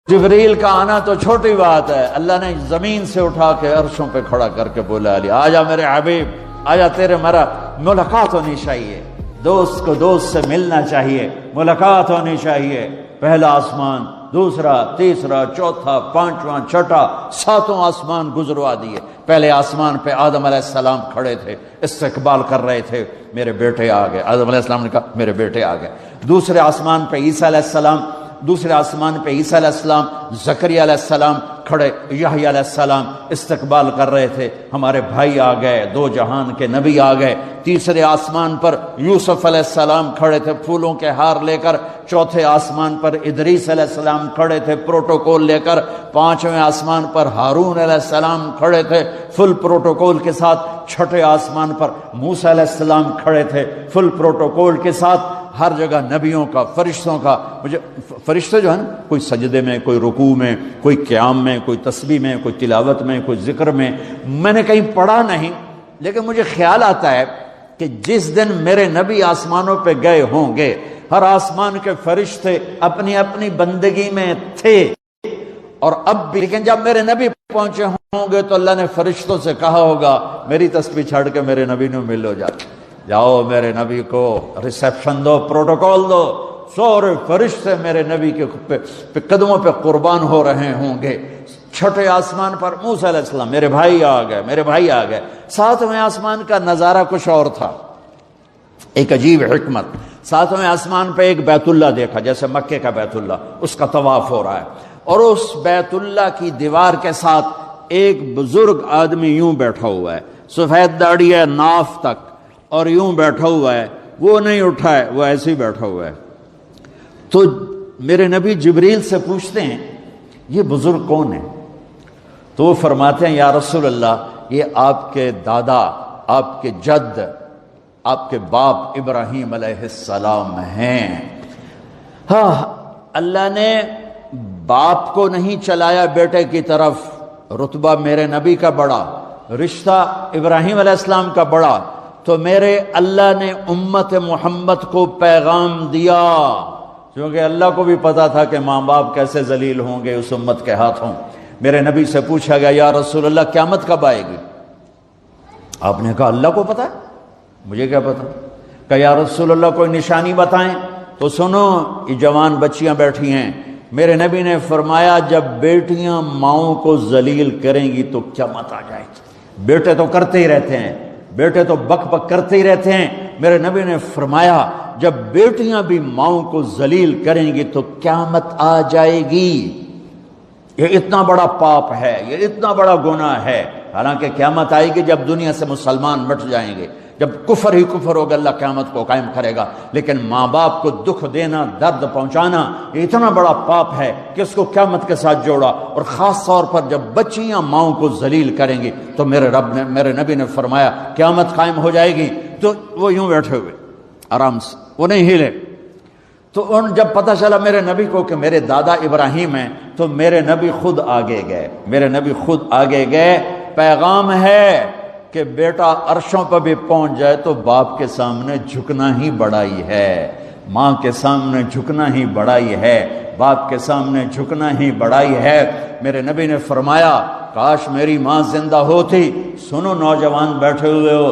جبریل کا آنا تو چھوٹی بات ہے، اللہ نے زمین سے اٹھا کے عرشوں پہ کھڑا کر کے بولا علی آجا میرے حبیب، آجا تیرے میرا ملاقات ہونی چاہیے، دوست کو دوست سے ملنا چاہیے، ملاقات ہونی چاہیے۔ پہلا آسمان، دوسرا، تیسرا، چوتھا، پانچواں، چھٹا، ساتوں آسمان گزروا دیے۔ پہلے آسمان پہ آدم علیہ السلام کھڑے تھے، استقبال کر رہے تھے، میرے بیٹے آ گئے۔ آدم علیہ السلام نے کہا میرے بیٹے آ گئے۔ دوسرے آسمان پہ عیسیٰ علیہ السلام، دوسرے آسمان پہ عیسیٰ علیہ السلام، زکریا علیہ السلام کھڑے، یحییٰ علیہ السلام استقبال کر رہے تھے، ہمارے بھائی آ گئے، دو جہان کے نبی آ گئے۔ تیسرے آسمان پر یوسف علیہ السلام کھڑے تھے پھولوں کے ہار لے کر۔ چوتھے آسمان پر ادریس علیہ السلام کھڑے تھے پروٹوکول لے کر۔ پانچویں آسمان پر ہارون علیہ السلام کھڑے تھے فل پروٹوکول کے ساتھ۔ چھٹے آسمان پر موسیٰ علیہ السلام کھڑے تھے فل پروٹوکول کے ساتھ۔ ہر جگہ نبیوں کا، فرشتوں کا، مجھے فرشتے جو ہیں نا، کوئی سجدے میں، کوئی رکوع میں، کوئی قیام میں، کوئی تسبیح میں، کوئی تلاوت میں، کوئی ذکر میں، میں نے کہیں پڑھا نہیں، لیکن مجھے خیال آتا ہے کہ جس دن میرے نبی آسمانوں پہ گئے ہوں گے، ہر آسمان کے فرشتے اپنی اپنی بندگی میں تھے اور اب بھی، لیکن جب میرے نبی پہنچے ہوں گے تو اللہ نے فرشتوں سے کہا ہوگا میری تسبیح چھڑ کے میرے نبی نے ملو جاؤ میرے نبی کو ریسیپشن دو، پروٹوکول دو۔ سورے فرشتے میرے نبی کے قدموں پہ قربان ہو رہے ہوں گے۔ چھٹے آسمان پر موسیٰ علیہ السلام، میرے بھائی آ گئے، میرے بھائی آ گئے۔ ساتویں آسمان کا نظارہ کچھ اور تھا، ایک عجیب حکمت۔ ساتویں آسمان پہ ایک بیت اللہ دیکھا، جیسے مکے کا بیت اللہ، اس کا طواف ہو رہا ہے، اور اس بیت اللہ کی دیوار کے ساتھ ایک بزرگ آدمی یوں بیٹھا ہوا ہے، سفید داڑھی ہے ناف تک، اور یوں بیٹھا ہوا ہے، وہ نہیں اٹھا ہے، وہ ایسے ہی بیٹھا ہوا ہے۔ تو میرے نبی جبریل سے پوچھتے ہیں یہ بزرگ کون ہے؟ تو وہ فرماتے ہیں یا رسول اللہ یہ آپ کے دادا، آپ کے جد، آپ کے باپ ابراہیم علیہ السلام ہیں۔ ہاں، اللہ نے باپ کو نہیں چلایا بیٹے کی طرف، رتبہ میرے نبی کا بڑا، رشتہ ابراہیم علیہ السلام کا بڑا، تو میرے اللہ نے امت محمد کو پیغام دیا، کیونکہ اللہ کو بھی پتا تھا کہ ماں باپ کیسے ذلیل ہوں گے اس امت کے ہاتھوں۔ میرے نبی سے پوچھا گیا یا رسول اللہ قیامت کب آئے گی؟ آپ نے کہا اللہ کو پتا ہے، مجھے کیا پتا؟ کہ یا رسول اللہ کوئی نشانی بتائیں۔ تو سنو، یہ جوان بچیاں بیٹھی ہیں، میرے نبی نے فرمایا جب بیٹیاں ماؤں کو ذلیل کریں گی تو قیامت آ جائے گی۔ بیٹے تو کرتے ہی رہتے ہیں، بیٹے تو بک بک کرتے ہی رہتے ہیں، میرے نبی نے فرمایا جب بیٹیاں بھی ماؤں کو ذلیل کریں گی تو قیامت آ جائے گی۔ یہ اتنا بڑا پاپ ہے، یہ اتنا بڑا گناہ ہے۔ حالانکہ قیامت آئے گی جب دنیا سے مسلمان مٹ جائیں گے، جب کفر ہی کفر ہوگا، اللہ قیامت کو قائم کرے گا۔ لیکن ماں باپ کو دکھ دینا، درد پہنچانا، یہ اتنا بڑا پاپ ہے کہ اس کو قیامت کے ساتھ جوڑا، اور خاص طور پر جب بچیاں ماؤں کو ذلیل کریں گی تو میرے نبی نے فرمایا قیامت قائم ہو جائے گی۔ تو وہ یوں بیٹھے ہوئے آرام سے، وہ نہیں ہلے۔ تو جب پتہ چلا میرے نبی کو کہ میرے دادا ابراہیم ہیں، تو میرے نبی خود آگے گئے، میرے نبی خود آگے گئے۔ پیغام ہے کہ بیٹا عرشوں پر بھی پہنچ جائے تو باپ کے سامنے جھکنا ہی بڑائی ہے، ماں کے سامنے جھکنا ہی بڑائی ہے، باپ کے سامنے جھکنا ہی بڑائی ہے۔ میرے نبی نے فرمایا کاش میری ماں زندہ ہوتی۔ سنو نوجوان بیٹھے ہوئے ہو،